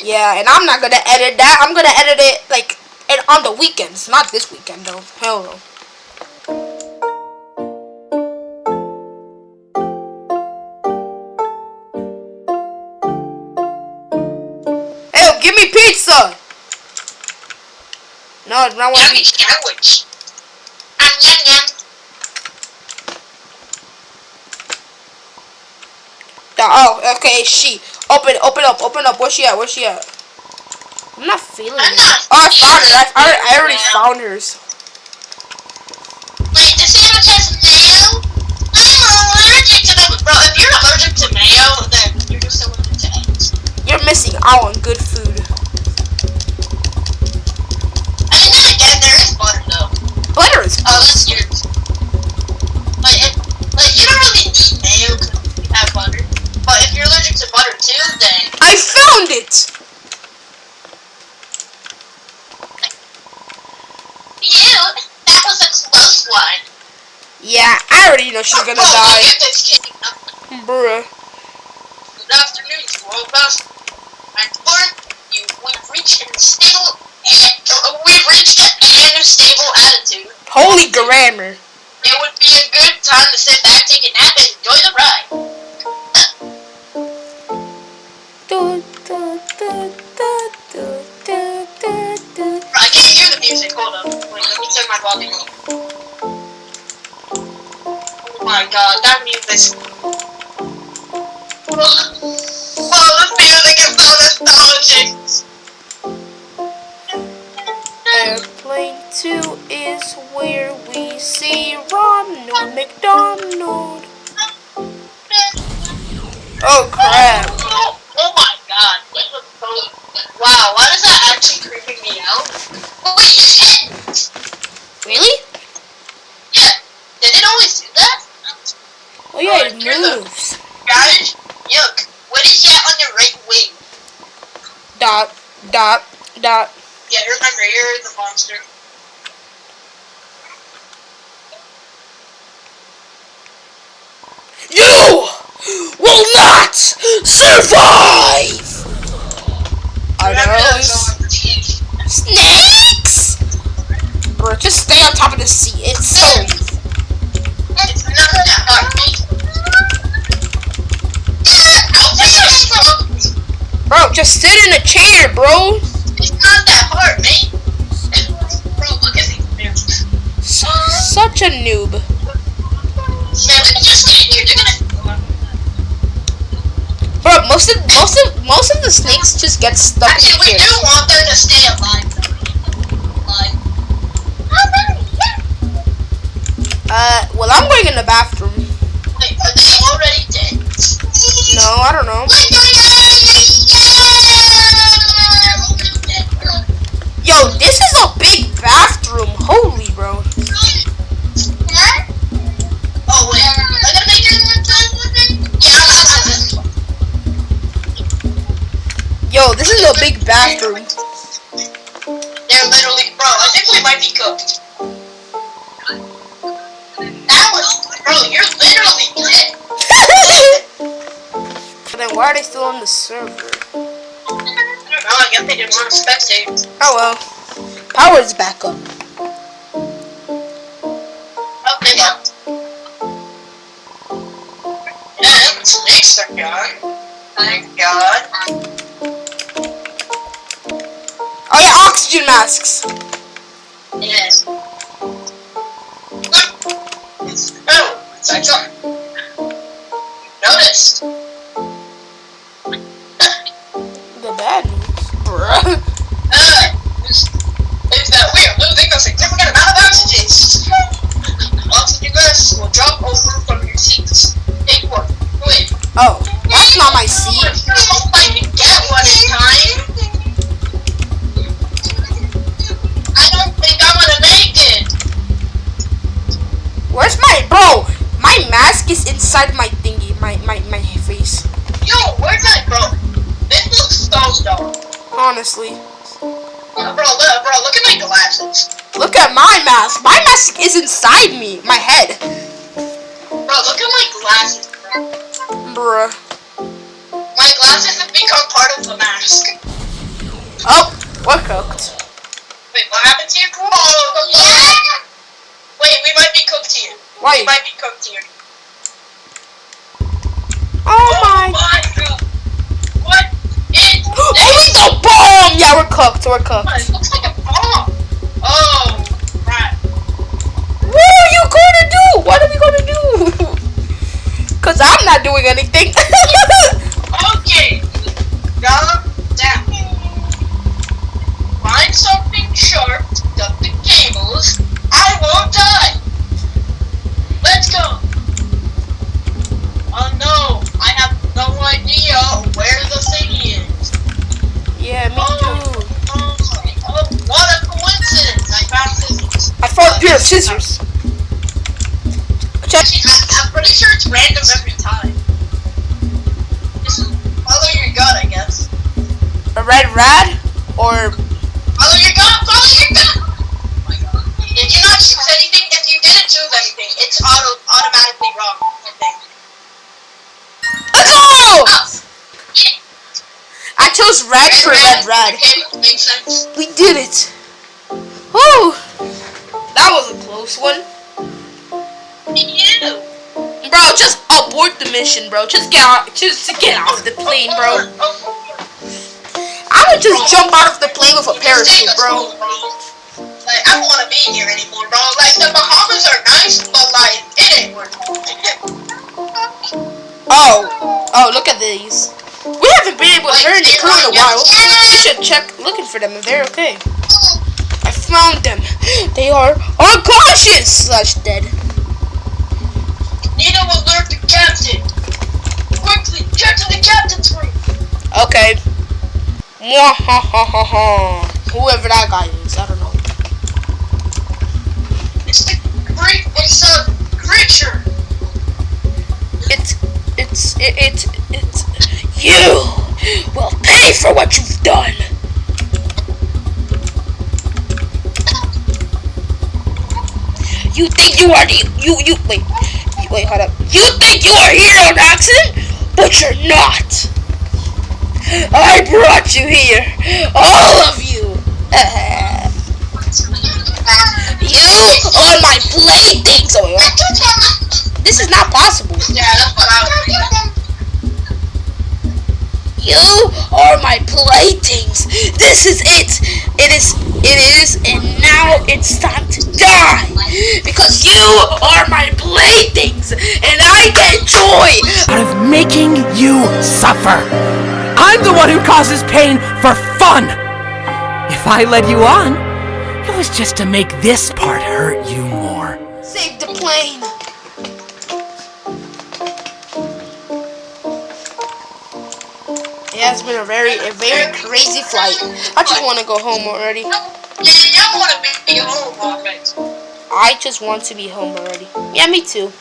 Yeah, and I'm not gonna edit that. I'm gonna edit it like on the weekends, not this weekend though. Hell no. Hey, give me pizza. No, it's not one Yummy pizza. sandwich. Yum yum. Oh, okay. She open up. Where's she at? I'm not feeling I'm it. not Oh, I found her. feeling I already it. found hers. Wait, the sandwich has mayo? I'm allergic to them. Bro, if you're allergic to mayo, then you're just allergic to eggs. You're missing out on good food. I mean, then again, there is butter, though. Butter is Oh, that's yours. Like, you don't really need mayo because you have butter. But if you're allergic to butter, too, then... I found it! Cute. That was a close one. Yeah, I already know she's gonna die. Look at this kid. Bruh. Good afternoon, you all best. And we've reached a stable... we've reached an stable attitude. Holy grammar. It would be a good time to sit back, take a nap, and enjoy the ride. I can't hear the music. Hold on. Wait, let me turn my volume up. Oh my god, that music. Oh, this music is so nostalgic. Airplane 2 is where we see Ronald McDonald. Oh crap. Oh my god. Wow, why does that actually creeping me out? Wait, his head! Really? Yeah. Did it always do that? Oh yeah, it moves. Guys, look. What is that on the right wing? Dot. Yeah, remember, you're the monster. You will not survive! Are those snakes? Bro, just stay on top of the seat. It's so easy. It's not that hard, mate. Bro, just sit in a chair, bro. It's not that hard, mate. Bro, look at these bears. Such a noob. Yeah, let me just stand here. They're gonna... Bro, most of the snakes just get stuck. Actually, we do want them to stay alive. Well, I'm going in the bathroom. Wait, are they already dead? No, I don't know. Yo, this is a big bathroom. Holy, bro. Oh, wait. Am I gonna make it? Yeah, I'm this. Yo, this is a big bathroom. They're literally... Bro, I think we might be cooked. That was... Bro, you're literally dead. But then why are they still on the server? I don't know, I guess they didn't want to spectate. Oh well. Power's back up. Okay, yeah. Yeah, the snakes are gone. Thank God. Oh yeah, oxygen masks. Yes. Oh, it's actually... Noticed. The bad news. Bruh. Is that we are losing a significant amount of oxygen. Oxygen masks will drop over from your seats. Take one. Wait. Oh, that's not my seat. I hope I can get one in time. I don't think I'm gonna make it. Where's my bro? My mask is inside my thingy, my face. Yo, where's that, bro? This looks so dumb. Honestly. Bro, look at my glasses. Look at my mask. My mask is inside me, my head. Bro, look at my glasses, bro. Bruh. My glasses have become part of the mask. Oh, we're cooked. Wait, what happened to you? Oh, yeah! Wait, we might be cooked here. Why? We might be cooked here. Oh my. God. What is Oh, this? it's a bomb! Yeah, we're cooked. We're cooked. It looks like a bomb. Oh, right. What are you gonna do? What are we gonna do? Cause I'm not doing anything. Okay. Calm down. Find something sharp to cut the cables. I won't die. Let's go. Oh no, I have no idea where the thing is. Yeah, me too. Oh, what a coincidence! I found scissors. I found a pair of scissors. Check. Actually, I'm pretty sure it's random every time. Just follow your gut, I guess. A red rad or Follow your gut! Follow your gut! Oh my god. Did you not choose anything? If you didn't choose anything, it's automatically wrong, I think. no! Oh! I chose red for red rad. Okay, makes sense. We did it. Whew. That was a close one. You! Bro, just abort the mission, bro. Just get off the plane, bro. I would just jump out of the plane with a parachute, bro. Like, I don't want to be here anymore, bro. Like, the Bahamas are nice, but, like, it ain't worth it. Oh, look at these. We haven't been able to turn the crew in a while. We should check looking for them if they're okay. I found them. They are unconscious / dead. Nina will alert the captain. Quickly, get to the captain's room. Okay. Mwahahaha. Whoever that guy is, I don't know. It's a creature. It's you will pay for what you've done. You think you are wait, hold up. You think you are here on accident, but you're not. I brought you here, all of you. You are my playthings. This is not possible. Yeah, that's what I was thinking. You are my playthings. This is it. It is, and now it's time to die. Because you are my playthings, and I get joy out of making you suffer. I'm the one who causes pain for fun. If I led you on, it was just to make this part hurt you more. Save the plane. It has been a very crazy flight. I just want to go home already. Yeah, you want to be home already. I just want to be home already. Yeah, me too.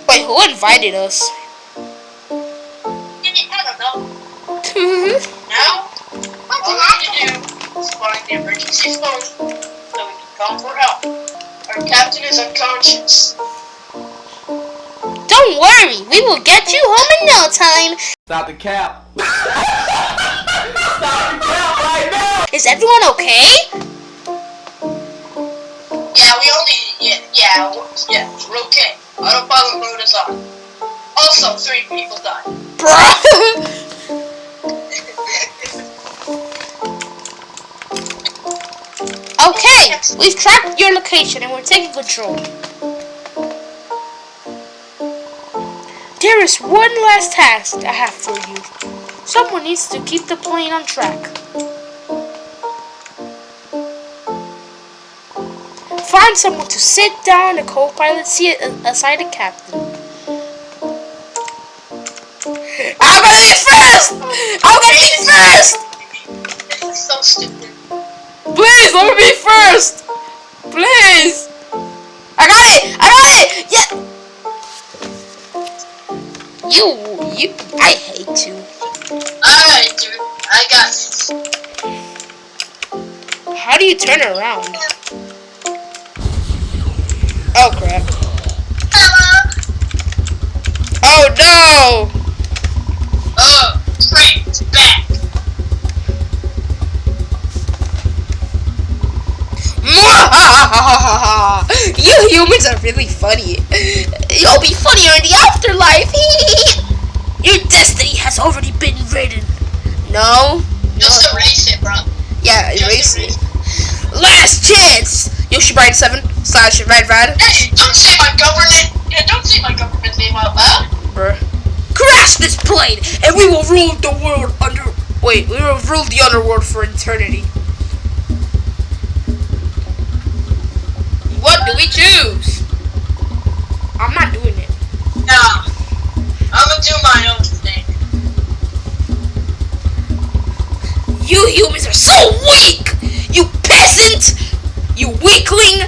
Wait, who invited us? I don't know. Now, all we need to do is find the emergency phone so we can call for help. Our captain is unconscious. Don't worry, we will get you home in no time. Stop the cap. Stop the cap right now. Is everyone okay? Yeah, we're okay. Autopilot mode is on. Also, 3 people died. Bro. Okay, we've tracked your location and we're taking control. There is one last task I have for you. Someone needs to keep the plane on track. Find someone to sit down in the co-pilot seat aside the captain. I'm gonna be first! I'm gonna be first! This is so stupid. Please, let me be first! Please! I got it! Yeah! I hate you. Alright, dude, I got this. How do you turn around? Oh crap. Hello. Oh no! You humans are really funny. You'll be funnier in the afterlife. Your destiny has already been written. No? Just erase it, bro. Yeah, erase it. Last chance! Yoshi Brian 7 / Red Rad. Hey, don't say my government. Yeah, don't say my government name out loud. Bruh. Crash this plane, and we will rule the world we will rule the underworld for eternity. What do we choose? I'm not doing it. Nah, I'm gonna do my own thing. You humans are so weak! You peasant! You weakling!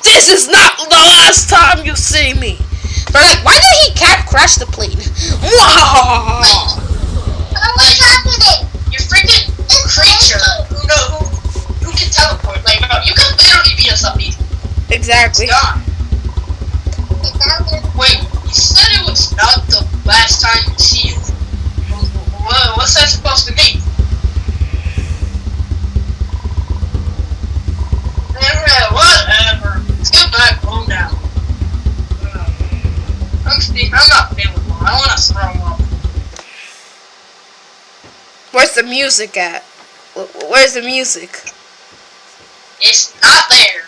This is not the last time you see me! They're like, why did he can't crash the plane? Mwahaha! What's happening? You freaking creature who can teleport. Like, bro, you can literally beat us up easy. Exactly. It's gone. Wait, you said it was not the last time you see you. What's that supposed to mean? Whatever. Let's get back home now. I'm not feeling well. I want to throw up. Where's the music at? Where's the music? It's not there.